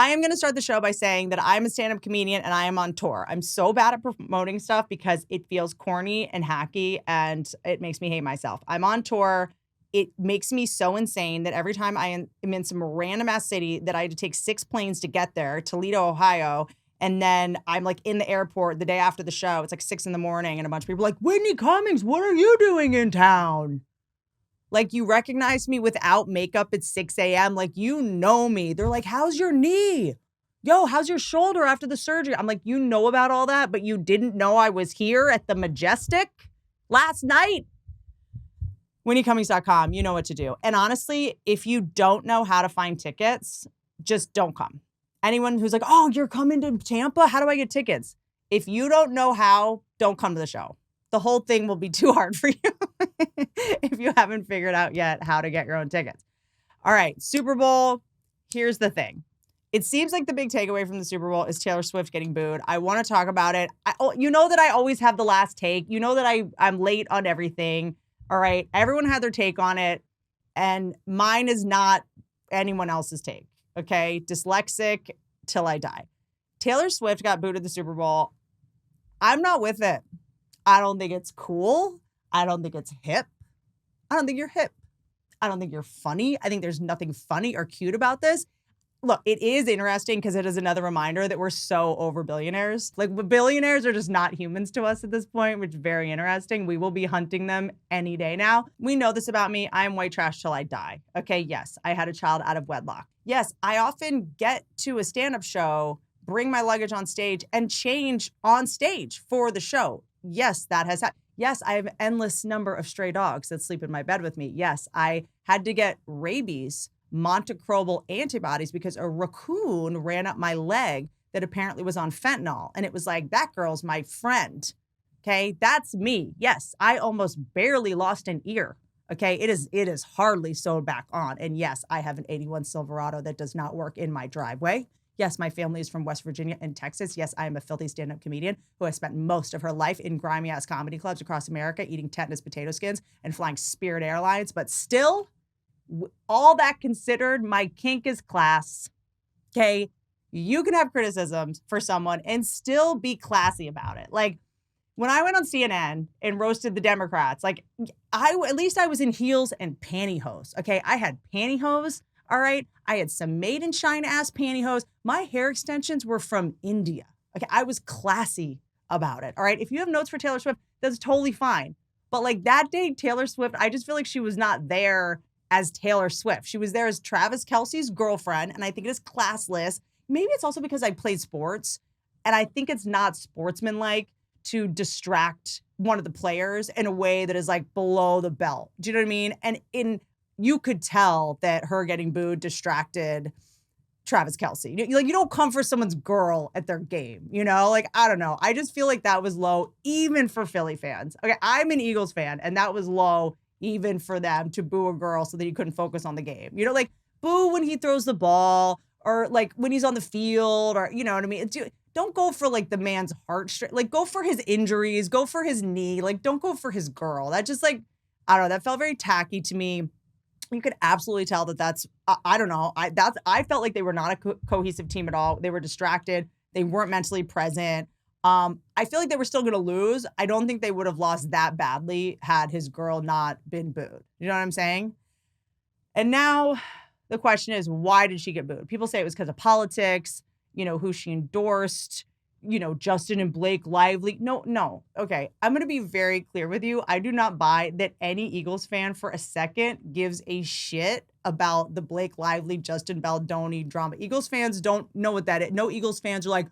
I am going to start the show by saying that I'm a stand-up comedian and I am on tour. I'm so bad at promoting stuff because it feels corny and hacky and it makes me hate myself. I'm on tour. It makes me so insane that every time I am in some random ass city that I had to take 6 planes to get there, Toledo, Ohio, and then I'm like in the airport the day after the show. It's like 6 a.m. and a bunch of people are like, Whitney Cummings, what are you doing in town? Like, you recognize me without makeup at 6 a.m. Like, you know me. They're like, how's your knee? Yo, how's your shoulder after the surgery? I'm like, you know about all that, but you didn't know I was here at the Majestic last night? WhitneyCummings.com, you know what to do. And honestly, if you don't know how to find tickets, just don't come. Anyone who's like, oh, you're coming to Tampa? How do I get tickets? If you don't know how, don't come to the show. The whole thing will be too hard for you if you haven't figured out yet how to get your own tickets. All right, Super Bowl. Here's the thing. It seems like the big takeaway from the Super Bowl is Taylor Swift getting booed. I want to talk about it. You know that I always have the last take. You know that I'm late on everything. All right, everyone had their take on it, and mine is not anyone else's take, okay? Dyslexic till I die. Taylor Swift got booed at the Super Bowl. I'm not with it. I don't think it's cool. I don't think it's hip. I don't think you're hip. I don't think you're funny. I think there's nothing funny or cute about this. Look, it is interesting because it is another reminder that we're so over billionaires. Like, billionaires are just not humans to us at this point, which is very interesting. We will be hunting them any day now. We know this about me. I am white trash till I die. Okay, yes, I had a child out of wedlock. Yes, I often get to a stand-up show, bring my luggage on stage, and change on stage for the show. Yes, that has happened. Yes, I have an endless number of stray dogs that sleep in my bed with me. Yes, I had to get rabies monoclonal antibodies because a raccoon ran up my leg that apparently was on fentanyl. And it was like, that girl's my friend. Okay, that's me. Yes, I almost barely lost an ear. Okay, it is hardly sewed back on. And yes, I have an 81 Silverado that does not work in my driveway. Yes, my family is from West Virginia and Texas. Yes, I am a filthy stand-up comedian who has spent most of her life in grimy-ass comedy clubs across America, eating tetanus potato skins and flying Spirit Airlines. But still, all that considered, my kink is class. Okay, you can have criticisms for someone and still be classy about it. Like, when I went on CNN and roasted the Democrats, like, at least I was in heels and pantyhose. Okay, I had pantyhose. All right, I had some made in China ass pantyhose. My hair extensions were from India. Okay, I was classy about it. All right, if you have notes for Taylor Swift, that's totally fine. But like that day, Taylor Swift, I just feel like she was not there as Taylor Swift. She was there as Travis Kelce's girlfriend, and I think it is classless. Maybe it's also because I played sports, and I think it's not sportsmanlike to distract one of the players in a way that is like below the belt. Do you know what I mean? And you could tell that her getting booed distracted Travis Kelce. You don't come for someone's girl at their game, you know? Like, I don't know. I just feel like that was low, even for Philly fans. Okay, I'm an Eagles fan, and that was low even for them to boo a girl so that he couldn't focus on the game. You know, like, boo when he throws the ball or, like, when he's on the field or, you know what I mean? Don't go for, like, the man's heartstring. Like, go for his injuries. Go for his knee. Like, don't go for his girl. That just, like, I don't know. That felt very tacky to me. You could absolutely tell that that's, I don't know. I felt like they were not a cohesive team at all. They were distracted. They weren't mentally present. I feel like they were still going to lose. I don't think they would have lost that badly had his girl not been booed. You know what I'm saying? And now the question is, why did she get booed? People say it was because of politics, you know, who she endorsed, you know, Justin and Blake Lively. No. Okay. I'm going to be very clear with you. I do not buy that any Eagles fan for a second gives a shit about the Blake Lively, Justin Baldoni drama. Eagles fans don't know what that is. No Eagles fans are like,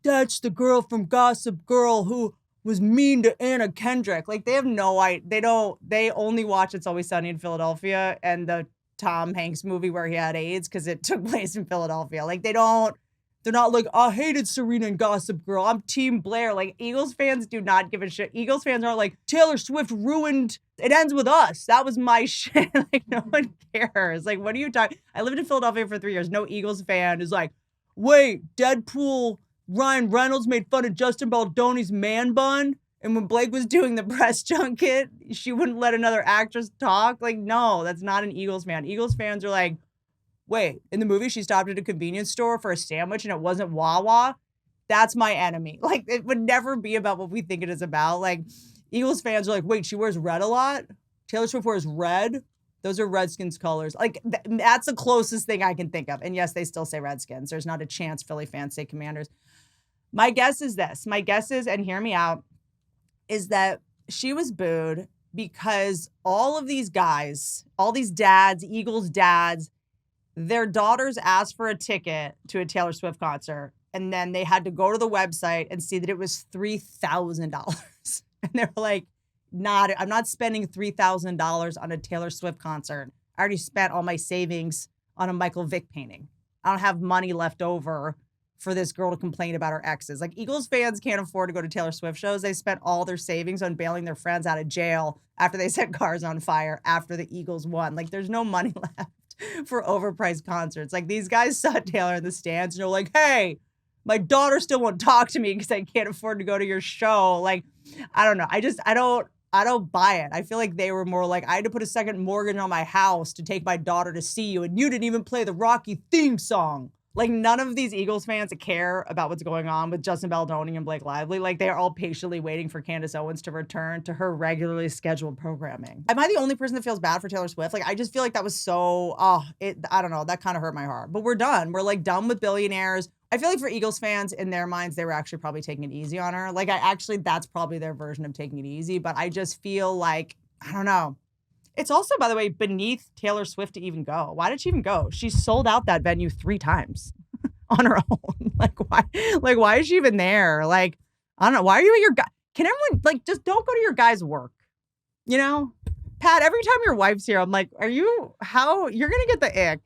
that's the girl from Gossip Girl who was mean to Anna Kendrick. Like, they have no idea. They only watch It's Always Sunny in Philadelphia and the Tom Hanks movie where he had AIDS because it took place in Philadelphia. Like, they're not like, I hated Serena and Gossip Girl. I'm Team Blair. Like, Eagles fans do not give a shit. Eagles fans are like, Taylor Swift ruined It Ends With Us. That was my shit. Like, no one cares. Like, what are you talking? I lived in Philadelphia for 3 years. No Eagles fan is like, wait, Deadpool Ryan Reynolds made fun of Justin Baldoni's man bun. And when Blake was doing the press junket, she wouldn't let another actress talk. Like, no, that's not an Eagles fan. Eagles fans are like, wait, in the movie, she stopped at a convenience store for a sandwich and it wasn't Wawa. That's my enemy. Like, it would never be about what we think it is about. Like, Eagles fans are like, wait, she wears red a lot? Taylor Swift wears red? Those are Redskins colors. Like, that's the closest thing I can think of. And yes, they still say Redskins. There's not a chance Philly fans say Commanders. My guess is this. My guess is, and hear me out, is that she was booed because all of these guys, all these dads, Eagles dads, their daughters asked for a ticket to a Taylor Swift concert. And then they had to go to the website and see that it was $3,000. And they were like, I'm not spending $3,000 on a Taylor Swift concert. I already spent all my savings on a Michael Vick painting. I don't have money left over for this girl to complain about her exes. Like, Eagles fans can't afford to go to Taylor Swift shows. They spent all their savings on bailing their friends out of jail after they set cars on fire after the Eagles won. Like, there's no money left for overpriced concerts. Like, these guys saw Taylor in the stands and they're like, hey, my daughter still won't talk to me because I can't afford to go to your show. Like, I don't know. I don't buy it. I feel like they were more like, I had to put a second mortgage on my house to take my daughter to see you, and you didn't even play the Rocky theme song. Like, none of these Eagles fans care about what's going on with Justin Baldoni and Blake Lively. Like, they are all patiently waiting for Candace Owens to return to her regularly scheduled programming. Am I the only person that feels bad for Taylor Swift? Like, I just feel like that was so, I don't know, that kind of hurt my heart. But we're done. We're like done with Billionaires. I feel like for Eagles fans, in their minds, they were actually probably taking it easy on her. Like, that's probably their version of taking it easy. But I just feel like, I don't know. It's also, by the way, beneath Taylor Swift to even go. Why did she even go? She sold out that venue 3 times on her own. Why is she even there? Like, I don't know. Why are you at your guy? Can everyone, like, just don't go to your guy's work? You know? Pat, every time your wife's here, I'm like, you're going to get the ick.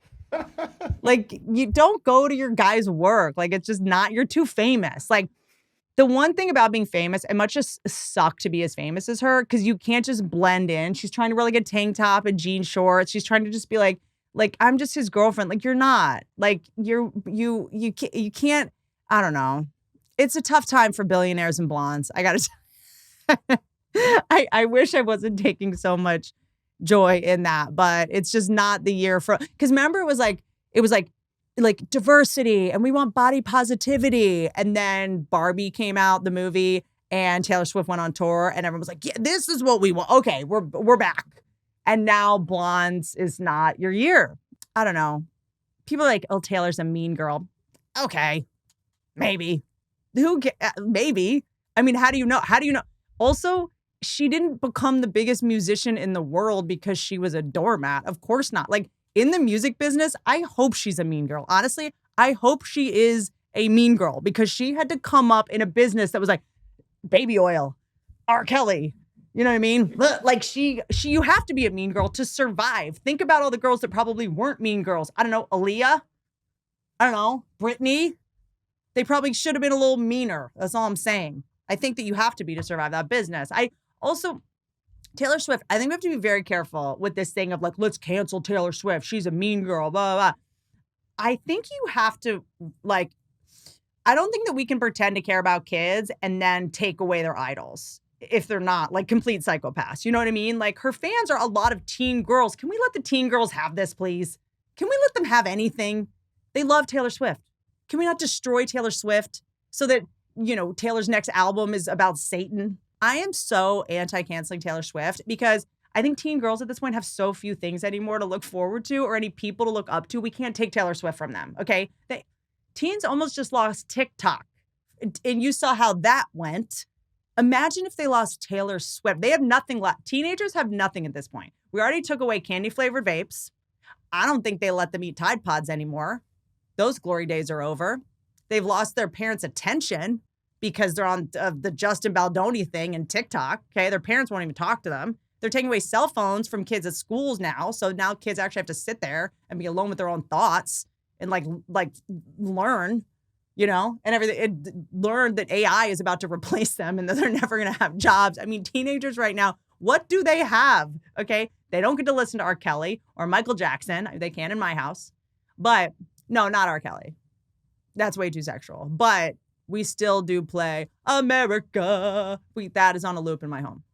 Like, you don't go to your guy's work. Like, it's just not, you're too famous. Like, the one thing about being famous, it must just suck to be as famous as her because you can't just blend in. She's trying to wear like a tank top and jean shorts. She's trying to just be like, I'm just his girlfriend. Like, you're not. Like, you can't, I don't know. It's a tough time for billionaires and blondes. I gotta I wish I wasn't taking so much joy in that, but it's just not the year for, because remember it was like diversity and we want body positivity. And then Barbie came out, the movie, and Taylor Swift went on tour and everyone was like, yeah, this is what we want. Okay, we're back. And now blondes is not your year. I don't know. People are like, oh, Taylor's a mean girl. Okay, maybe. Maybe. I mean, how do you know? Also, she didn't become the biggest musician in the world because she was a doormat. Of course not. Like, in the music business, I hope she's a mean girl. Honestly, I hope she is a mean girl because she had to come up in a business that was like baby oil, R. Kelly. You know what I mean? Like, you have to be a mean girl to survive. Think about all the girls that probably weren't mean girls. I don't know, Aaliyah. I don't know, Whitney. They probably should have been a little meaner. That's all I'm saying. I think that you have to be to survive that business. Also, Taylor Swift, I think we have to be very careful with this thing of like, let's cancel Taylor Swift. She's a mean girl, blah, blah, blah. I think you have to, like, I don't think that we can pretend to care about kids and then take away their idols if they're not like complete psychopaths. You know what I mean? Like, her fans are a lot of teen girls. Can we let the teen girls have this, please? Can we let them have anything? They love Taylor Swift. Can we not destroy Taylor Swift so that, you know, Taylor's next album is about Satan? I am so anti-canceling Taylor Swift because I think teen girls at this point have so few things anymore to look forward to or any people to look up to. We can't take Taylor Swift from them, okay? Teens almost just lost TikTok, and you saw how that went. Imagine if they lost Taylor Swift. They have nothing left. Teenagers have nothing at this point. We already took away candy-flavored vapes. I don't think they let them eat Tide Pods anymore. Those glory days are over. They've lost their parents' attention because they're on the Justin Baldoni thing and TikTok, okay? Their parents won't even talk to them. They're taking away cell phones from kids at schools now, so now kids actually have to sit there and be alone with their own thoughts and like learn, you know, and everything. Learn that AI is about to replace them and that they're never going to have jobs. I mean, teenagers right now, what do they have, okay? They don't get to listen to R. Kelly or Michael Jackson. They can in my house, but no, not R. Kelly. That's way too sexual, but we still do play America. That is on a loop in my home.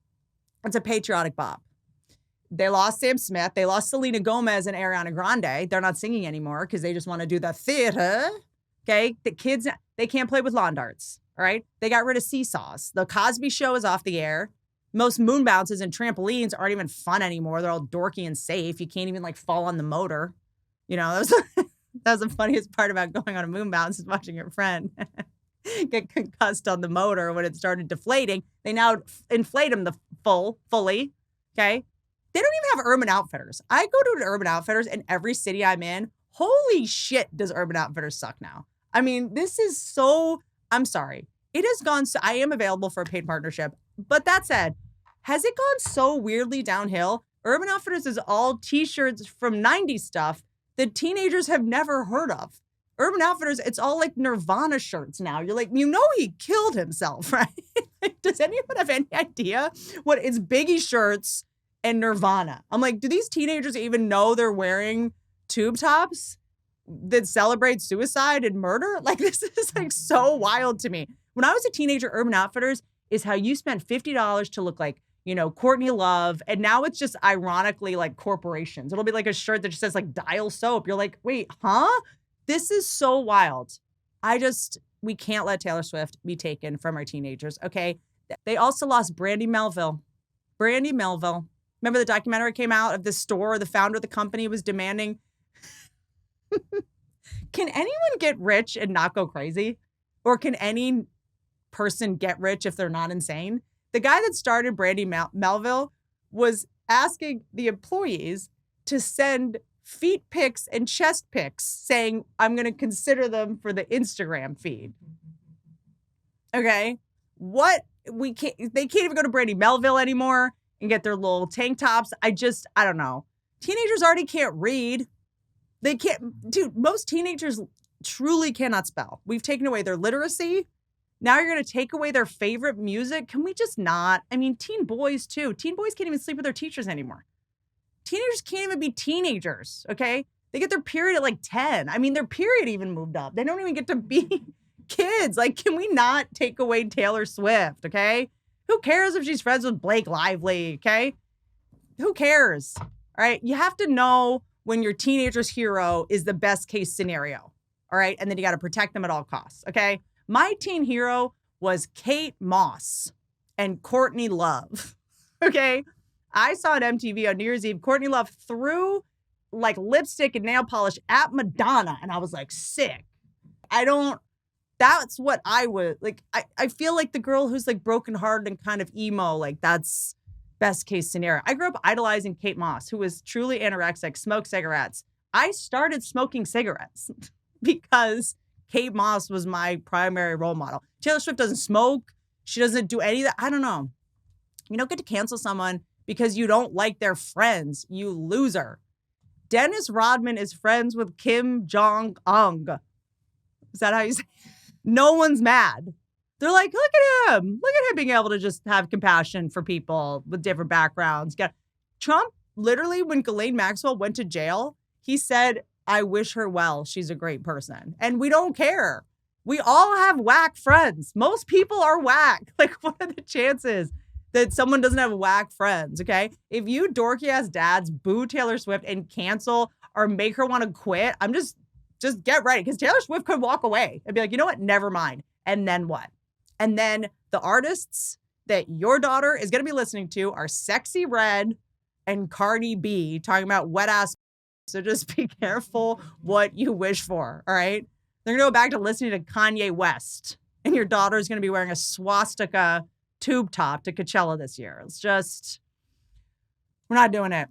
It's a patriotic bop. They lost Sam Smith. They lost Selena Gomez and Ariana Grande. They're not singing anymore because they just want to do the theater. Okay. The kids, they can't play with lawn darts. All right. They got rid of seesaws. The Cosby Show is off the air. Most moon bounces and trampolines aren't even fun anymore. They're all dorky and safe. You can't even like fall on the motor. You know, that was the funniest part about going on a moon bounce is watching your friend get concussed on the motor when it started deflating. They now inflate them fully. Okay. They don't even have Urban Outfitters. I go to an Urban Outfitters in every city I'm in. Holy shit, does Urban Outfitters suck now. I mean, this is so, I'm sorry. It has gone so, I am available for a paid partnership. But that said, has it gone so weirdly downhill? Urban Outfitters is all t-shirts from 90s stuff that teenagers have never heard of. Urban Outfitters, it's all like Nirvana shirts now. You're like, you know he killed himself, right? Like, does anyone have any idea what it's Biggie shirts and Nirvana? I'm like, do these teenagers even know they're wearing tube tops that celebrate suicide and murder? Like, this is like so wild to me. When I was a teenager, Urban Outfitters is how you spent $50 to look like, you know, Courtney Love. And now it's just ironically like corporations. It'll be like a shirt that just says like Dial Soap. You're like, wait, huh? This is so wild. We can't let Taylor Swift be taken from our teenagers, okay? They also lost Brandy Melville. Brandy Melville. Remember the documentary came out of this store? The founder of the company was demanding. Can anyone get rich and not go crazy? Or can any person get rich if they're not insane? The guy that started Brandy Melville was asking the employees to send feet pics and chest pics saying, I'm going to consider them for the Instagram feed. Okay. They can't even go to Brandy Melville anymore and get their little tank tops. I don't know. Teenagers already can't read. They can't, dude, most teenagers truly cannot spell. We've taken away their literacy. Now you're going to take away their favorite music. Can we just not? I mean, teen boys too. Teen boys can't even sleep with their teachers anymore. Teenagers can't even be teenagers, okay? They get their period at like 10. I mean, their period even moved up. They don't even get to be kids. Like, can we not take away Taylor Swift, okay? Who cares if she's friends with Blake Lively, okay? Who cares? All right, you have to know when your teenager's hero is the best case scenario, all right? And then you got to protect them at all costs, okay? My teen hero was Kate Moss and Courtney Love, okay? I saw on MTV on New Year's Eve, Courtney Love threw like lipstick and nail polish at Madonna. And I was like, sick. That's what I would like. I feel like the girl who's like brokenhearted and kind of emo, like that's best case scenario. I grew up idolizing Kate Moss, who was truly anorexic, smoked cigarettes. I started smoking cigarettes because Kate Moss was my primary role model. Taylor Swift doesn't smoke. She doesn't do any of that. I don't know. You don't get to cancel someone because you don't like their friends, you loser. Dennis Rodman is friends with Kim Jong-un. Is that how you say it? No one's mad. They're like, look at him. Look at him being able to just have compassion for people with different backgrounds. Trump, literally, when Ghislaine Maxwell went to jail, he said, I wish her well. She's a great person. And we don't care. We all have whack friends. Most people are whack. Like, what are the chances that someone doesn't have whack friends, okay? If you dorky ass dads boo Taylor Swift and cancel or make her want to quit, I'm just get ready, because Taylor Swift could walk away and be like, you know what? Never mind. And then what? And then the artists that your daughter is going to be listening to are Sexy Red and Cardi B talking about wet ass. So just be careful what you wish for, all right? They're going to go back to listening to Kanye West, and your daughter is going to be wearing a swastika tube top to Coachella this year. It's just, we're not doing it.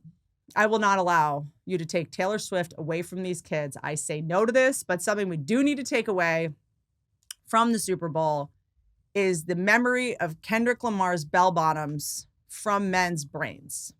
I will not allow you to take Taylor Swift away from these kids. I say no to this, but something we do need to take away from the Super Bowl is the memory of Kendrick Lamar's bell bottoms from men's brains.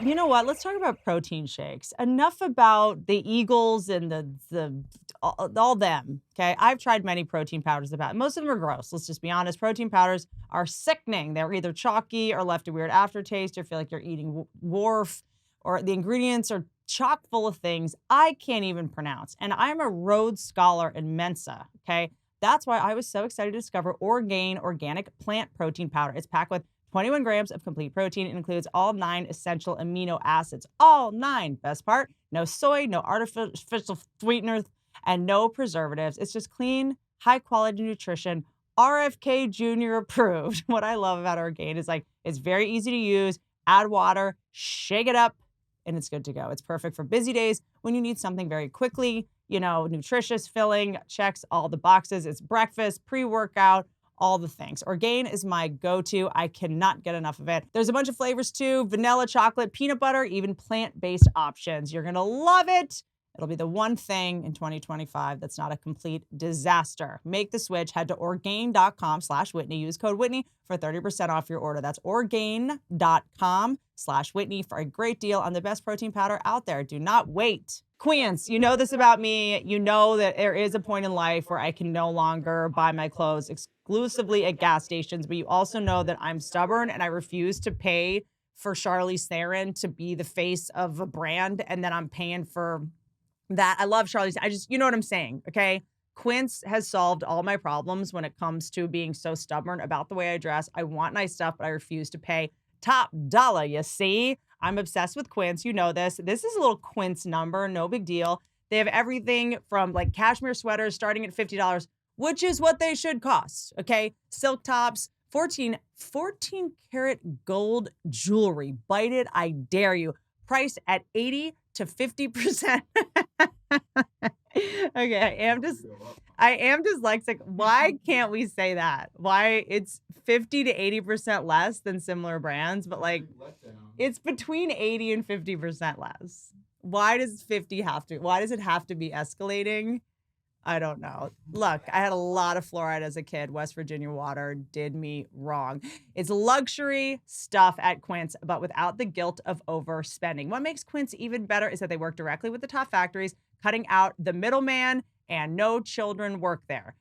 You know what? Let's talk about protein shakes. Enough about the Eagles and the all them, okay? I've tried many protein powders about. Most of them are gross. Let's just be honest. Protein powders are sickening. They're either chalky or left a weird aftertaste or feel like you're eating Wharf, or the ingredients are chock full of things I can't even pronounce. And I'm a Rhodes Scholar in Mensa, okay? That's why I was so excited to discover Orgain organic plant protein powder. It's packed with 21 grams of complete protein. It includes all 9 essential amino acids. All 9. Best part, no soy, no artificial sweeteners, and no preservatives. It's just clean, high-quality nutrition, RFK Jr. approved. What I love about Orgain is like it's very easy to use. Add water, shake it up, and it's good to go. It's perfect for busy days when you need something very quickly, nutritious, filling, checks all the boxes. It's breakfast, pre-workout, all the things. Orgain is my go-to. I cannot get enough of it. There's a bunch of flavors too: vanilla, chocolate, peanut butter, even plant-based options. You're gonna love it. It'll be the one thing in 2025 that's not a complete disaster. Make the switch. Head to Orgain.com/Whitney. Use code Whitney for 30% off your order. That's Orgain.com/Whitney for a great deal on the best protein powder out there. Do not wait. Quince, you know this about me. You know that there is a point in life where I can no longer buy my clothes exclusively at gas stations, but you also know that I'm stubborn and I refuse to pay for Charlize Theron to be the face of a brand, and then I'm paying for that. I love Charlize. You know what I'm saying, okay? Quince has solved all my problems when it comes to being so stubborn about the way I dress. I want nice stuff, but I refuse to pay top dollar, you see? I'm obsessed with Quince. You know this. This is a little Quince number. No big deal. They have everything from like cashmere sweaters starting at $50, which is what they should cost, okay? Silk tops, 14 karat gold jewelry. Bite it, I dare you. Priced at 80 to 50%. Okay, I am dyslexic. Why can't we say that? Why it's 50 to 80% less than similar brands, but like it's between 80 and 50% less. Why does it have to be escalating? I don't know. Look, I had a lot of fluoride as a kid. West Virginia water did me wrong. It's luxury stuff at Quince, but without the guilt of overspending. What makes Quince even better is that they work directly with the top factories, cutting out the middleman, and no children work there.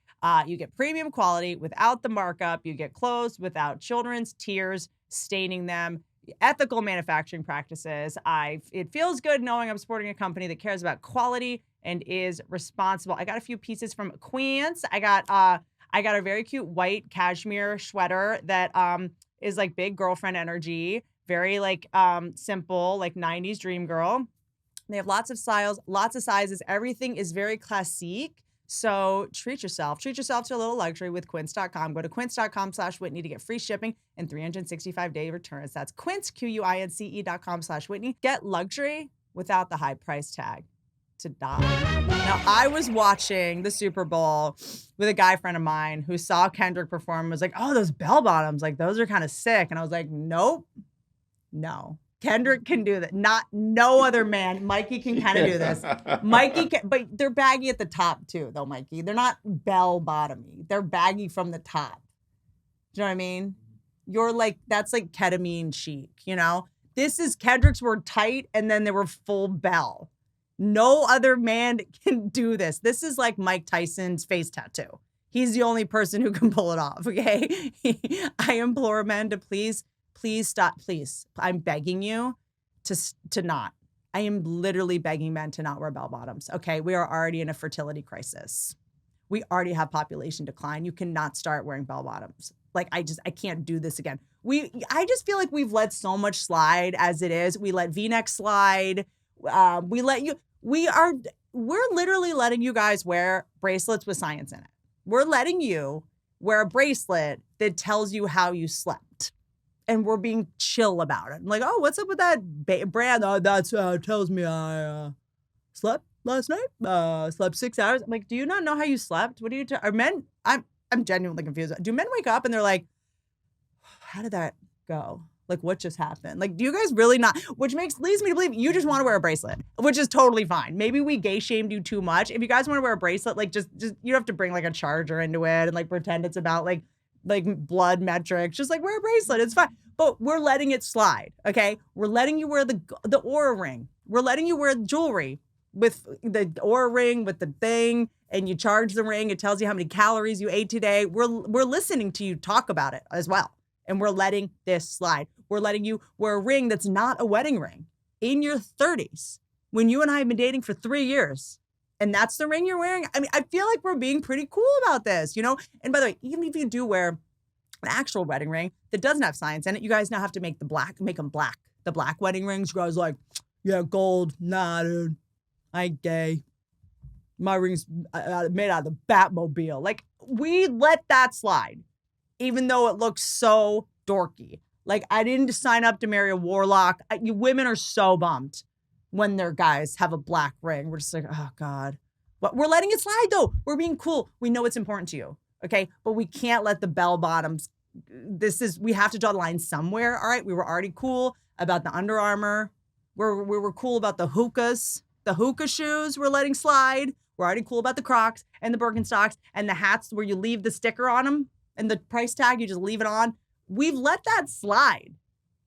You get premium quality without the markup. You get clothes without children's tears staining them. Ethical manufacturing practices. It feels good knowing I'm supporting a company that cares about quality and is responsible. I got a few pieces from Quince. I got a very cute white cashmere sweater that is like big girlfriend energy, very like simple, like 90s dream girl. They have lots of styles, lots of sizes. Everything is very classique. So treat yourself to a little luxury with Quince.com. Go to Quince.com/Whitney to get free shipping and 365-day returns. That's Quince, QUINCE.com/Whitney. Get luxury without the high price tag to die. Now, I was watching the Super Bowl with a guy friend of mine who saw Kendrick perform and was like, oh, those bell bottoms, like those are kind of sick. And I was like, nope, no. Kendrick can do that. No other man. Mikey can kind of do this. Mikey can, but they're baggy at the top too, though, Mikey. They're not bell bottomy. They're baggy from the top. Do you know what I mean? You're like, that's like ketamine chic, you know? Kendrick's were tight and then they were full bell. No other man can do this. This is like Mike Tyson's face tattoo. He's the only person who can pull it off, okay? I implore men to please stop. Please, I'm begging you to not. I am literally begging men to not wear bell bottoms, okay? We are already in a fertility crisis. We already have population decline. You cannot start wearing bell bottoms. Like, I can't do this again. I just feel like we've let so much slide as it is. We let V-neck slide. We're literally letting you guys wear bracelets with science in it. We're letting you wear a bracelet that tells you how you slept. And we're being chill about it. I'm like, oh, what's up with that brand? Oh, that tells me I slept last night. Slept 6 hours. I'm like, do you not know how you slept? What do you? Are men? I'm genuinely confused. Do men wake up and they're like, how did that go? Like, what just happened? Like, do you guys really not? Which leads me to believe you just want to wear a bracelet, which is totally fine. Maybe we gay shamed you too much. If you guys want to wear a bracelet, like just you don't have to bring like a charger into it and like pretend it's about like blood metrics. Just like wear a bracelet. It's fine. But we're letting it slide, okay? We're letting you wear the Oura ring. We're letting you wear jewelry with the Oura ring, with the thing, and you charge the ring. It tells you how many calories you ate today. We're listening to you talk about it as well. And we're letting this slide. We're letting you wear a ring that's not a wedding ring in your 30s when you and I have been dating for 3 years. And that's the ring you're wearing. I mean, I feel like we're being pretty cool about this, you know? And by the way, even if you do wear an actual wedding ring that doesn't have signs in it, you guys now have to make them black. The black wedding rings. You guys like, yeah, gold. Nah, dude. I ain't gay. My ring's made out of the Batmobile. Like, we let that slide, even though it looks so dorky. Like, I didn't sign up to marry a warlock. You women are so bummed when their guys have a black ring. We're just like, oh, God. But we're letting it slide, though. We're being cool. We know it's important to you, okay? But we can't let the bell bottoms. We have to draw the line somewhere, all right? We were already cool about the Under Armour. We were cool about the Hookas. The Hookas shoes we're letting slide. We're already cool about the Crocs and the Birkenstocks and the hats where you leave the sticker on them and the price tag, you just leave it on. We've let that slide.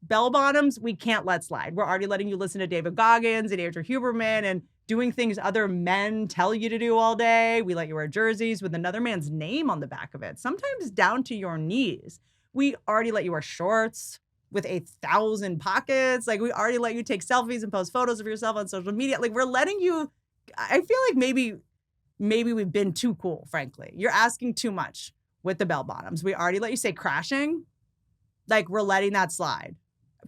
Bell bottoms, we can't let slide. We're already letting you listen to David Goggins and Andrew Huberman and doing things other men tell you to do all day. We let you wear jerseys with another man's name on the back of it, sometimes down to your knees. We already let you wear shorts with 1,000 pockets. Like, we already let you take selfies and post photos of yourself on social media. Like, we're letting you, I feel like maybe we've been too cool, frankly. You're asking too much with the bell bottoms. We already let you say crashing. Like, we're letting that slide.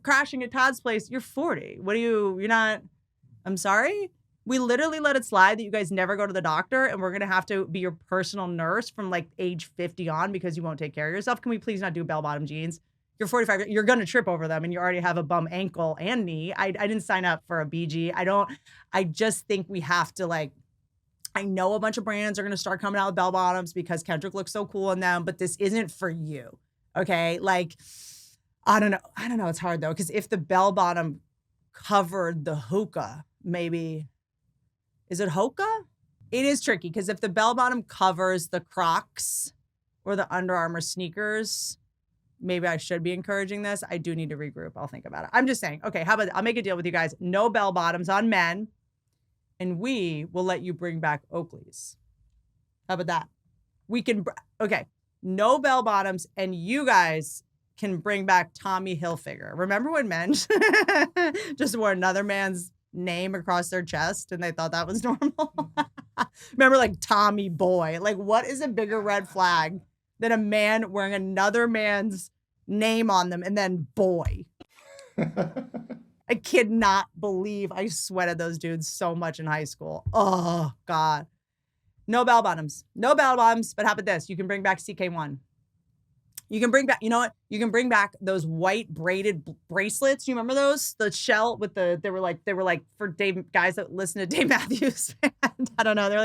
Crashing at Todd's place, you're 40. You're not, I'm sorry? We literally let it slide that you guys never go to the doctor and we're going to have to be your personal nurse from like age 50 on because you won't take care of yourself. Can we please not do bell bottom jeans? You're 45, you're going to trip over them and you already have a bum ankle and knee. I didn't sign up for a BG. I just think we have to, like, I know a bunch of brands are going to start coming out with bell bottoms because Kendrick looks so cool in them, but this isn't for you. Okay. Like, I don't know. It's hard though. Because if the bell bottom covered the hookah, maybe, is it hookah? It is tricky because if the bell bottom covers the Crocs or the Under Armour sneakers, maybe I should be encouraging this. I do need to regroup. I'll think about it. I'm just saying, okay, how about, I'll make a deal with you guys. No bell bottoms on men. And we will let you bring back Oakleys. How about that? Okay, no bell bottoms, and you guys can bring back Tommy Hilfiger. Remember when men just wore another man's name across their chest and they thought that was normal? Remember, like, Tommy Boy. Like, what is a bigger red flag than a man wearing another man's name on them and then boy? I cannot believe I sweated those dudes so much in high school. Oh, God. No bell bottoms. No bell bottoms. But how about this? You can bring back CK1. You can bring back, you know what? You can bring back those white braided bracelets. You remember those? The shell with they were like for guys that listen to Dave Matthews. I don't know. They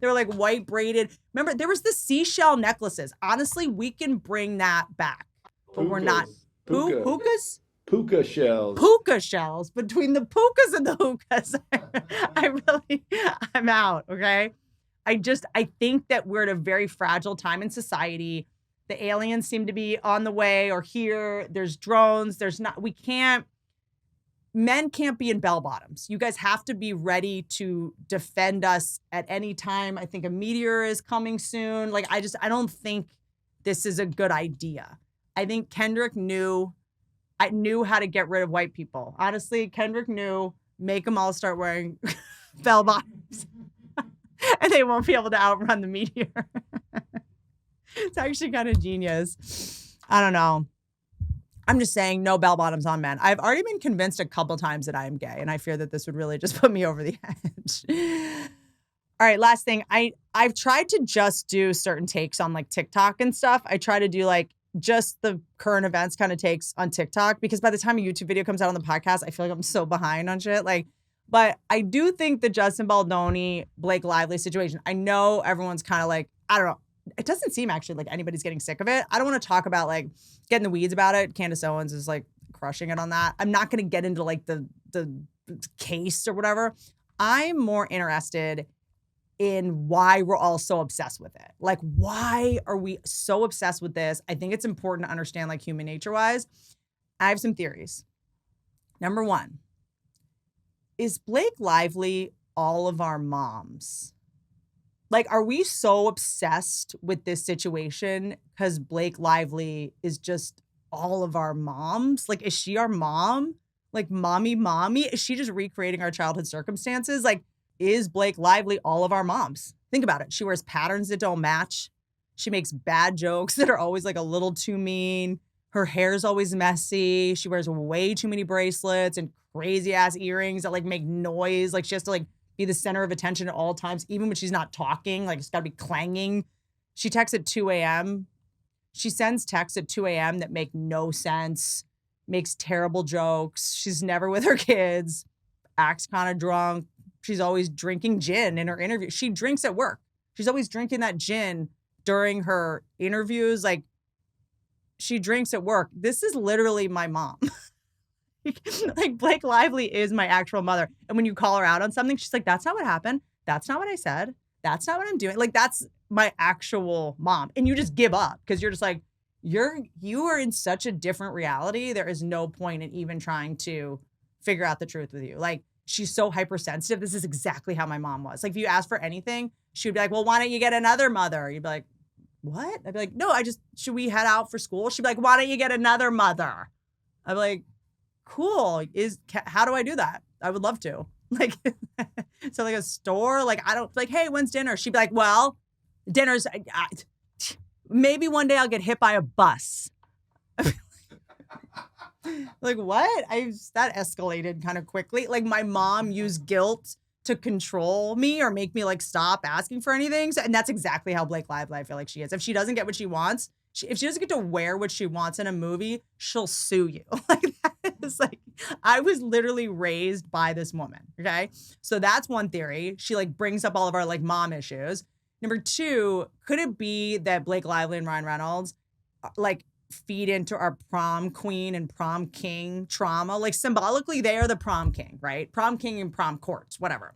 were like white braided. Remember, there was the seashell necklaces. Honestly, we can bring that back. But we're not. Hookas? Puka shells. Puka shells. Between the pukas and the hookahs, I'm out, okay? I think that we're at a very fragile time in society. The aliens seem to be on the way or here. There's drones. Men can't be in bell bottoms. You guys have to be ready to defend us at any time. I think a meteor is coming soon. Like, I don't think this is a good idea. I think Kendrick knew how to get rid of white people. Honestly, Kendrick knew, make them all start wearing bell bottoms and they won't be able to outrun the meteor. It's actually kind of genius. I don't know. I'm just saying, no bell bottoms on men. I've already been convinced a couple times that I am gay, and I fear that this would really just put me over the edge. All right, last thing. I've tried to just do certain takes on like TikTok and stuff. I try to do like just the current events kind of takes on TikTok because by the time a YouTube video comes out on the podcast, I feel like I'm so behind on shit. Like, but I do think the Justin Baldoni, Blake Lively situation, I know everyone's kind of like, I don't know. It doesn't seem actually like anybody's getting sick of it. I don't want to talk about like getting the weeds about it. Candace Owens is like crushing it on that. I'm not going to get into like the case or whatever. I'm more interested in why we're all so obsessed with it. Like, why are we so obsessed with this? I think it's important to understand, like, human nature wise. I have some theories. Number one, is Blake Lively all of our moms? Like, are we so obsessed with this situation because Blake Lively is just all of our moms? Like, is she our mom? Like, mommy? Is she just recreating our childhood circumstances? Like, is Blake Lively all of our moms? Think about it. She wears patterns that don't match. She makes bad jokes that are always like a little too mean. Her hair's always messy. She wears way too many bracelets and crazy ass earrings that like make noise. Like she has to like be the center of attention at all times, even when she's not talking. Like it's got to be clanging. She texts at 2 a.m. She sends texts at 2 a.m. that make no sense, makes terrible jokes. She's never with her kids, acts kind of drunk. She's always drinking gin in her interview. She drinks at work. She's always drinking that gin during her interviews. Like, she drinks at work. This is literally my mom. Like, Blake Lively is my actual mother. And when you call her out on something, she's like, that's not what happened. That's not what I said. That's not what I'm doing. Like, that's my actual mom. And you just give up because you're just like, you are in such a different reality. There is no point in even trying to figure out the truth with you. Like, she's so hypersensitive. This is exactly how my mom was. Like, if you ask for anything, she would be like, well, why don't you get another mother? You'd be like, what? I'd be like, no, should we head out for school? She'd be like, why don't you get another mother? I'd be like, cool. How do I do that? I would love to. Like, so like a store, like, I don't, like, hey, when's dinner? She'd be like, well, dinner's, maybe one day I'll get hit by a bus. Like, what? That escalated kind of quickly. Like, my mom used guilt to control me or make me like stop asking for anything. And that's exactly how Blake Lively, I feel like she is. If she doesn't get what she wants, if she doesn't get to wear what she wants in a movie, she'll sue you. Like, that is like, I was literally raised by this woman. Okay. So that's one theory. She like brings up all of our like mom issues. Number two, could it be that Blake Lively and Ryan Reynolds like feed into our prom queen and prom king trauma? Like, symbolically, they are the prom king, right? Prom king and prom courts, whatever.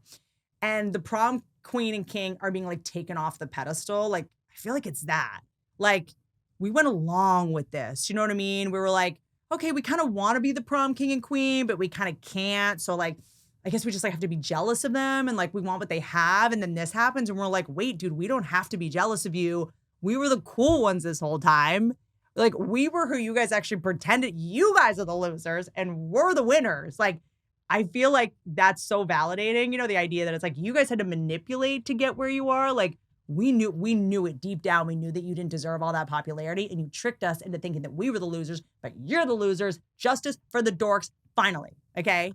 And the prom queen and king are being like taken off the pedestal. Like, I feel like it's that. Like, we went along with this. You know what I mean? We were like, okay, we kind of want to be the prom king and queen, but we kind of can't. So like, I guess we just like have to be jealous of them and like we want what they have. And then this happens and we're like, wait, dude, we don't have to be jealous of you. We were the cool ones this whole time. Like, we were who you guys actually pretended. You guys are the losers and we're the winners. Like, I feel like that's so validating. You know, the idea that it's like you guys had to manipulate to get where you are. Like, we knew it deep down. We knew that you didn't deserve all that popularity and you tricked us into thinking that we were the losers, but you're the losers. Justice for the dorks, finally. Okay.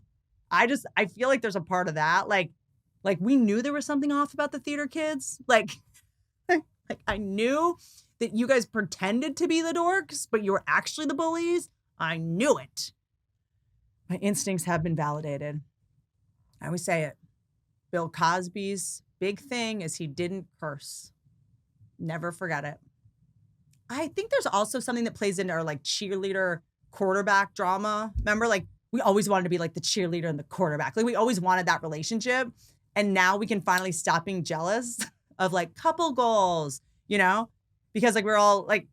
I feel like there's a part of that. Like we knew there was something off about the theater kids. Like I knew that you guys pretended to be the dorks, but you were actually the bullies. I knew it. My instincts have been validated. I always say it. Bill Cosby's big thing is he didn't curse. Never forget it. I think there's also something that plays into our like cheerleader quarterback drama. Remember, like, we always wanted to be like the cheerleader and the quarterback. Like, we always wanted that relationship. And now we can finally stop being jealous of like couple goals, you know? Because like we're all like,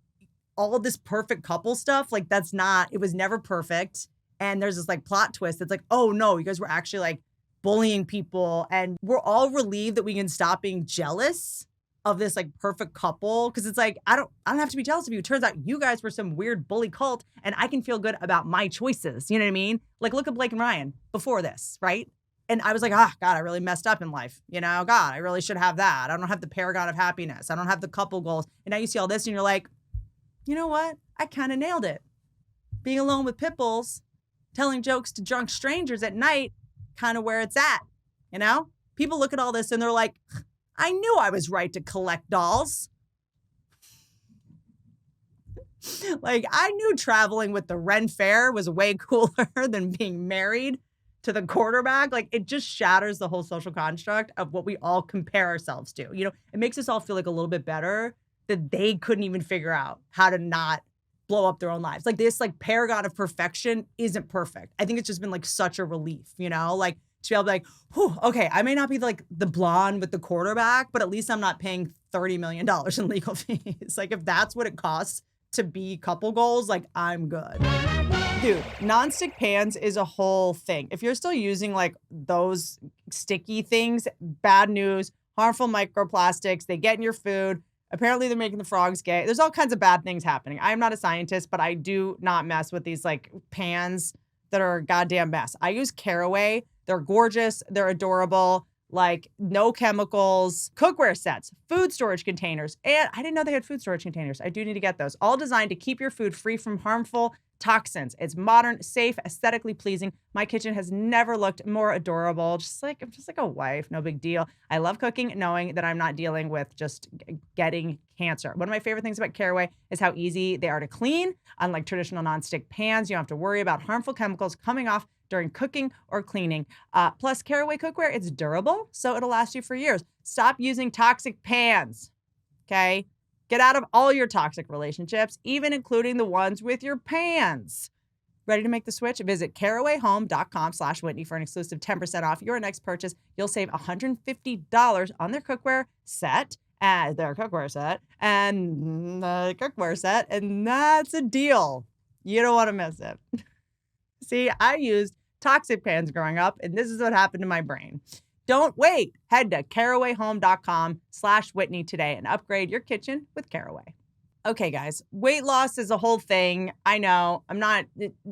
all of this perfect couple stuff, like it was never perfect. And there's this like plot twist that's like, oh no, you guys were actually like bullying people. And we're all relieved that we can stop being jealous of this like perfect couple. Cause it's like, I don't have to be jealous of you. It turns out you guys were some weird bully cult and I can feel good about my choices. You know what I mean? Like, look at Blake and Ryan before this, right? And I was like, God, I really messed up in life. You know, God, I really should have that. I don't have the paragon of happiness. I don't have the couple goals. And now you see all this and you're like, you know what? I kind of nailed it. Being alone with pit bulls, telling jokes to drunk strangers at night, kind of where it's at. You know, people look at all this and they're like, I knew I was right to collect dolls. Like, I knew traveling with the Ren Fair was way cooler than being married to the quarterback. Like, it just shatters the whole social construct of what we all compare ourselves to. You know, it makes us all feel like a little bit better that they couldn't even figure out how to not blow up their own lives. Like, this like paragon of perfection isn't perfect. I think it's just been like such a relief, you know, like to be able to be like, whew, okay, I may not be like the blonde with the quarterback, but at least I'm not paying $30 million in legal fees. Like, if that's what it costs to be couple goals, like, I'm good. Dude, nonstick pans is a whole thing. If you're still using like those sticky things, bad news, harmful microplastics, they get in your food. Apparently they're making the frogs gay. There's all kinds of bad things happening. I'm not a scientist, but I do not mess with these like pans that are a goddamn mess. I use Caraway. They're gorgeous. They're adorable. like no chemicals, cookware sets, food storage containers. And I didn't know they had food storage containers. I do need to get those. All designed to keep your food free from harmful toxins. It's modern, safe, aesthetically pleasing. My kitchen has never looked more adorable. I'm just like a wife, no big deal. I love cooking, knowing that I'm not dealing with just getting cancer. One of my favorite things about Caraway is how easy they are to clean. Unlike traditional nonstick pans, you don't have to worry about harmful chemicals coming off during cooking or cleaning. Plus, Caraway cookware, it's durable, so it'll last you for years. Stop using toxic pans, okay? Get out of all your toxic relationships, even including the ones with your pans. Ready to make the switch? Visit carawayhome.com/Whitney for an exclusive 10% off your next purchase. You'll save $150 on their cookware set, and that's a deal. You don't want to miss it. See, I used toxic pans growing up, and this is what happened to my brain. Don't wait. Head to carawayhome.com/Whitney today and upgrade your kitchen with Caraway. Okay, guys, weight loss is a whole thing. I know,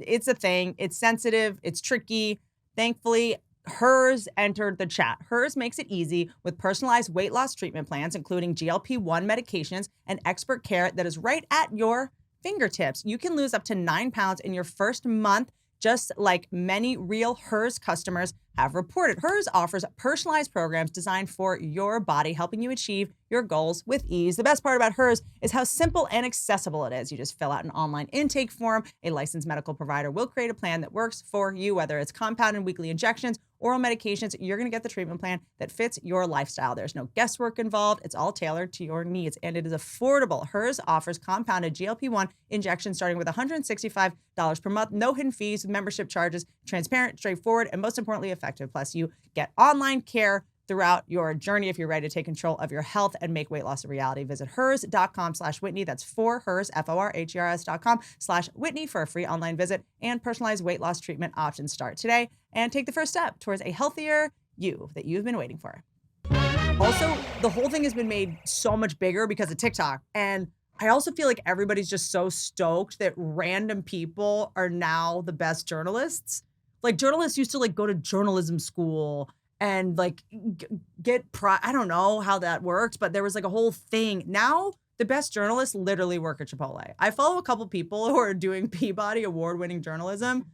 it's a thing. It's sensitive. It's tricky. Thankfully, Hers entered the chat. Hers makes it easy with personalized weight loss treatment plans, including GLP-1 medications and expert care that is right at your fingertips. You can lose up to 9 pounds in your first month, just like many real Hers customers have reported. Hers offers personalized programs designed for your body, helping you achieve your goals with ease. The best part about Hers is how simple and accessible it is. You just fill out an online intake form. A licensed medical provider will create a plan that works for you, whether it's compounded weekly injections, oral medications. You're going to get the treatment plan that fits your lifestyle. There's no guesswork involved. It's all tailored to your needs, and it is affordable. Hers offers compounded GLP-1 injections starting with $165 per month, no hidden fees, membership charges, transparent, straightforward, and most importantly, effective. Plus, you get online care throughout your journey if you're ready to take control of your health and make weight loss a reality. Visit hers.com/Whitney. That's for hers, FORHERS.com/Whitney for a free online visit and personalized weight loss treatment options. Start today and take the first step towards a healthier you that you've been waiting for. Also, the whole thing has been made so much bigger because of TikTok. And I also feel like everybody's just so stoked that random people are now the best journalists. Like, journalists used to like go to journalism school and like I don't know how that worked, but there was like a whole thing. Now the best journalists literally work at Chipotle. I follow a couple people who are doing Peabody award-winning journalism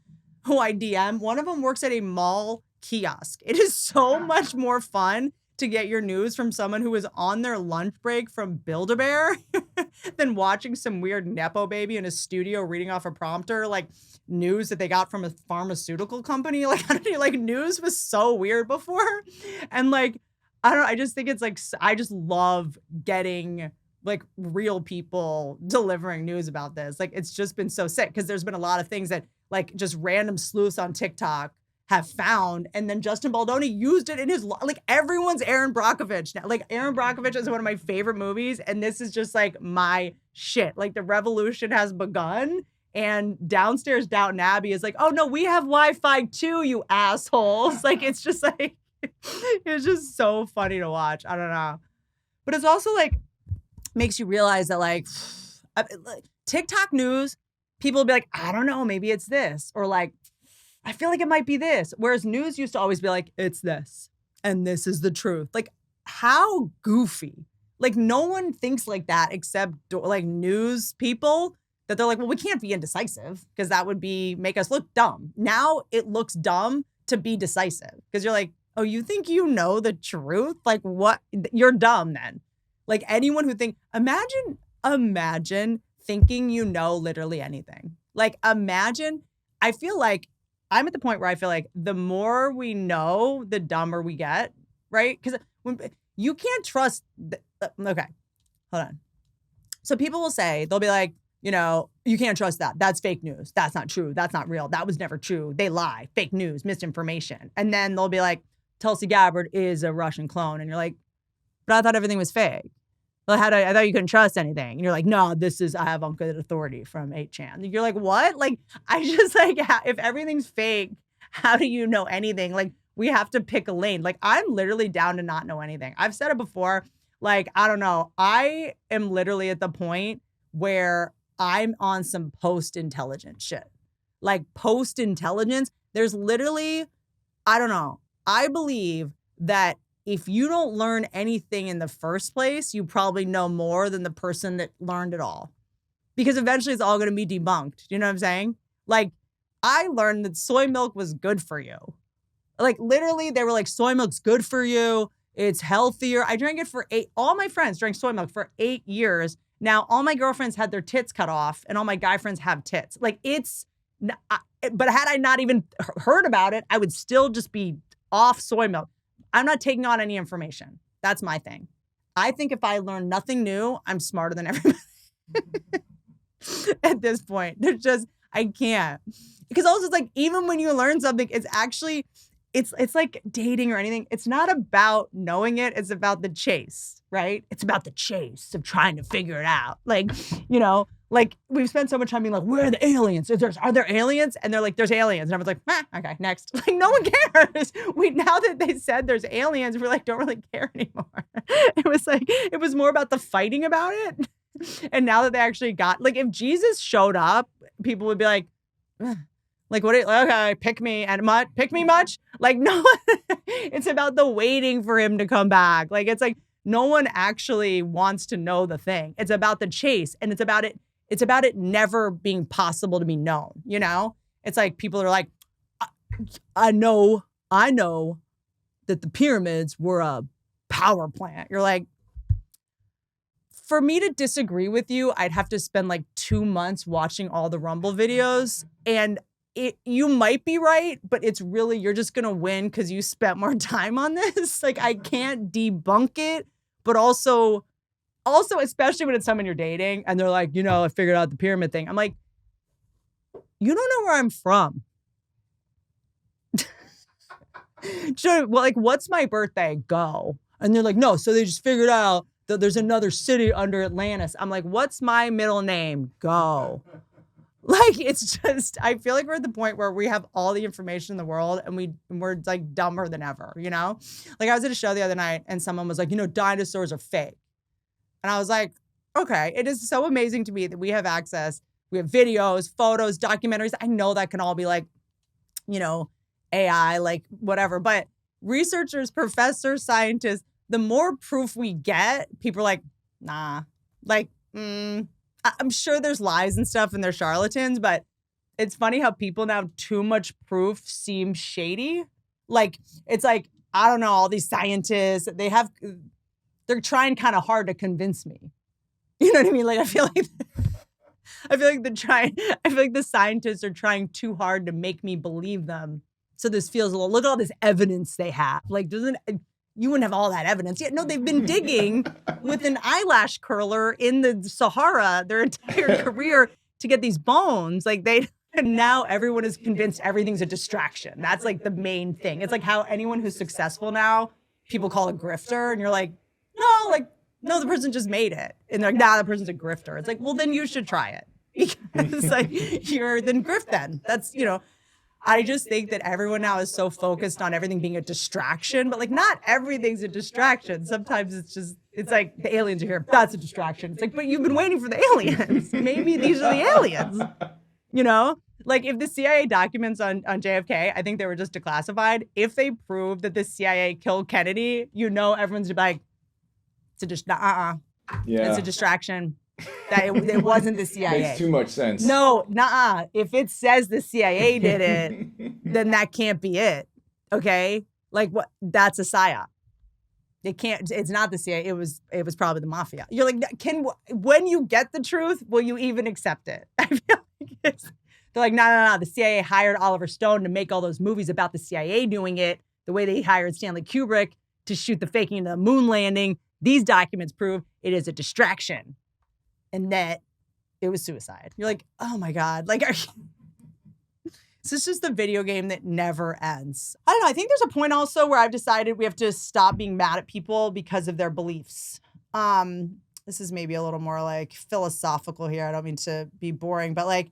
who I DM. One of them works at a mall kiosk. It is so much more fun to get your news from someone who is on their lunch break from Build-A-Bear than watching some weird Nepo baby in a studio reading off a prompter, like news that they got from a pharmaceutical company. Like, I don't know, like news was so weird before. And like, I just think it's like, I just love getting like real people delivering news about this. Like, it's just been so sick because there's been a lot of things that like just random sleuths on TikTok have found, and then Justin Baldoni used it in his, like, everyone's Aaron Brockovich now. Like, Aaron Brockovich is one of my favorite movies, and this is just like my shit. Like, the revolution has begun, and downstairs Downton Abbey is like, oh no, we have Wi-Fi too, you assholes. Like, it's just like, it's just so funny to watch. I don't know. But it's also like, makes you realize that like TikTok news, people will be like, I don't know, maybe it's this, or like, I feel like it might be this. Whereas news used to always be like, it's this, and this is the truth. Like, how goofy. Like, no one thinks like that except like news people, that they're like, well, we can't be indecisive because that would make us look dumb. Now it looks dumb to be decisive because you're like, oh, you think you know the truth? Like, what? You're dumb then. Like, anyone who imagine thinking you know literally anything. Like, imagine, I feel like I'm at the point where I feel like the more we know, the dumber we get, right? Because you can't trust. Okay, hold on. So people will say, they'll be like, you know, you can't trust that. That's fake news. That's not true. That's not real. That was never true. They lie. Fake news, misinformation. And then they'll be like, Tulsi Gabbard is a Russian clone. And you're like, but I thought everything was fake. Well, I thought you couldn't trust anything. And you're like, no, I have on good authority from 8chan. You're like, what? Like, I just like, if everything's fake, how do you know anything? Like, we have to pick a lane. Like, I'm literally down to not know anything. I've said it before. Like, I don't know. I am literally at the point where I'm on some post-intelligence shit. Like, post-intelligence, there's literally, I don't know. I believe that if you don't learn anything in the first place, you probably know more than the person that learned it all. Because eventually it's all going to be debunked. You know what I'm saying? Like, I learned that soy milk was good for you. Like, literally, they were like, soy milk's good for you. It's healthier. I drank it for all my friends drank soy milk for 8 years. Now, all my girlfriends had their tits cut off, and all my guy friends have tits. Like, but had I not even heard about it, I would still just be off soy milk. I'm not taking on any information. That's my thing. I think if I learn nothing new, I'm smarter than everybody. At this point, I can't. Because also it's like, even when you learn something, it's actually, it's like dating or anything. It's not about knowing it. It's about the chase, right? It's about the chase of trying to figure it out. Like, like we've spent so much time being like, where are the aliens? Are there aliens? And they're like, there's aliens. And I was like, okay, next. Like, no one cares. Now that they said there's aliens, we're like, don't really care anymore. It was more about the fighting about it. And now that they actually got, like, if Jesus showed up, people would be like, like, okay, pick me much? Like, no, it's about the waiting for him to come back. Like, it's like, no one actually wants to know the thing. It's about the chase, and it's about it never being possible to be known, It's like, people are like, I know that the pyramids were a power plant. You're like, for me to disagree with you, I'd have to spend like 2 months watching all the Rumble videos, and you might be right, but it's really, you're just going to win because you spent more time on this. Like, I can't debunk it, but also, especially when it's someone you're dating and they're like, I figured out the pyramid thing. I'm like, you don't know where I'm from. Well, like, what's my birthday? Go. And they're like, no, so they just figured out that there's another city under Atlantis. I'm like, what's my middle name? Go. Like, it's just, I feel like we're at the point where we have all the information in the world and we're like dumber than ever, Like, I was at a show the other night and someone was like, dinosaurs are fake. And I was like, okay, it is so amazing to me that we have access. We have videos, photos, documentaries. I know that can all be like, AI, like whatever. But researchers, professors, scientists, the more proof we get, people are like, nah, like, I'm sure there's lies and stuff and they're charlatans, but it's funny how people now, too much proof seems shady. Like, it's like, I don't know, all these scientists, they're trying kind of hard to convince me. You know what I mean? Like, I feel like the scientists are trying too hard to make me believe them. So this feels look at all this evidence they have. Like, you wouldn't have all that evidence yet. No, they've been digging with an eyelash curler in the Sahara their entire career to get these bones. Like, and now everyone is convinced everything's a distraction. That's like the main thing. It's like how anyone who's successful now, people call a grifter, and you're like, no, the person just made it. And they're like, nah, the person's a grifter. It's like, well, then you should try it. Because like, then grift then. That's, I just think that everyone now is so focused on everything being a distraction, but like, not everything's a distraction. Sometimes it's like the aliens are here. That's a distraction. It's like, but you've been waiting for the aliens. Maybe these are the aliens, Like, if the CIA documents on JFK, I think they were just declassified. If they prove that the CIA killed Kennedy, everyone's like, it's a distraction. That it wasn't the CIA. Makes too much sense. No, if it says the CIA did it, then that can't be it. Okay? Like, what? That's a psyop. It's not the CIA. It was probably the mafia. You're like, when you get the truth, will you even accept it? I feel like they're like, no. The CIA hired Oliver Stone to make all those movies about the CIA doing it the way they hired Stanley Kubrick to shoot the faking of the moon landing. These documents prove it is a distraction. And that it was suicide. You're like, oh my God. Like, this is just the video game that never ends. I don't know. I think there's a point also where I've decided we have to stop being mad at people because of their beliefs. This is maybe a little more like philosophical here. I don't mean to be boring, but like,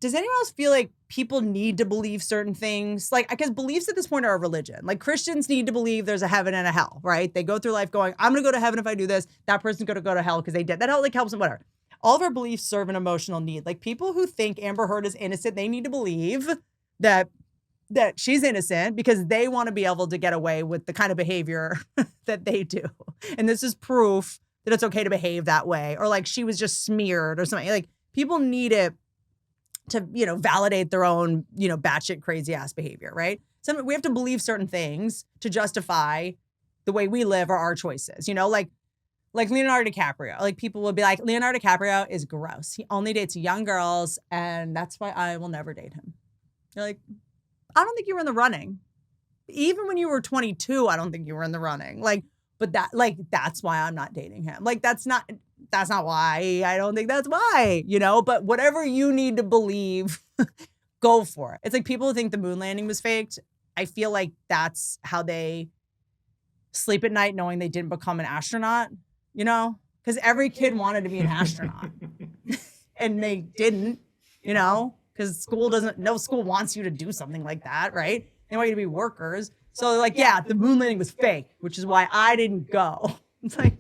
does anyone else feel like people need to believe certain things? Like, because beliefs at this point are a religion. Like, Christians need to believe there's a heaven and a hell, right? They go through life going, I'm going to go to heaven if I do this. That person's going to go to hell because they did. That like helps them, whatever. All of our beliefs serve an emotional need. Like, people who think Amber Heard is innocent, they need to believe that that she's innocent because they want to be able to get away with the kind of behavior that they do. And this is proof that it's okay to behave that way. Or like she was just smeared or something. Like people need it to, validate their own, batshit crazy ass behavior, right? So we have to believe certain things to justify the way we live or our choices, like Leonardo DiCaprio. Like people will be like, Leonardo DiCaprio is gross. He only dates young girls and that's why I will never date him. You're like, I don't think you were in the running. Even when you were 22, I don't think you were in the running. That's why I'm not dating him. Like, that's not why. I don't think that's why, but whatever you need to believe, go for it. It's like people who think the moon landing was faked. I feel like that's how they sleep at night knowing they didn't become an astronaut, because every kid wanted to be an astronaut and they didn't, because no school wants you to do something like that, right? They want you to be workers. So they're like, yeah, the moon landing was fake, which is why I didn't go. It's like,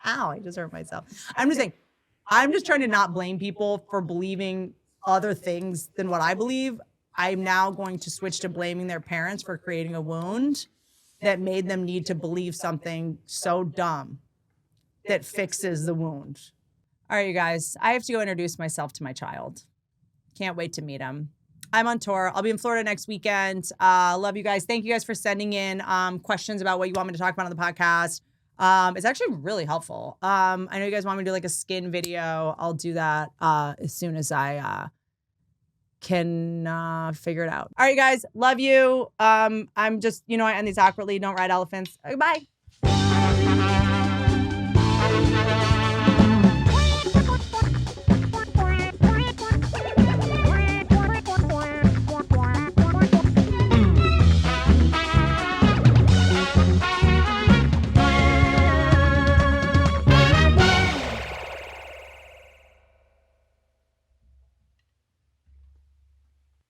ow, I just hurt myself. I'm just saying, I'm just trying to not blame people for believing other things than what I believe. I'm now going to switch to blaming their parents for creating a wound that made them need to believe something so dumb that fixes the wound. All right, you guys, I have to go introduce myself to my child. Can't wait to meet him. I'm on tour. I'll be in Florida next weekend. Love you guys. Thank you guys for sending in questions about what you want me to talk about on the podcast. It's actually really helpful. I know you guys want me to do like a skin video. I'll do that as soon as I can figure it out. All right, you guys. Love you. I'm just, I end these awkwardly. Don't ride elephants. Bye.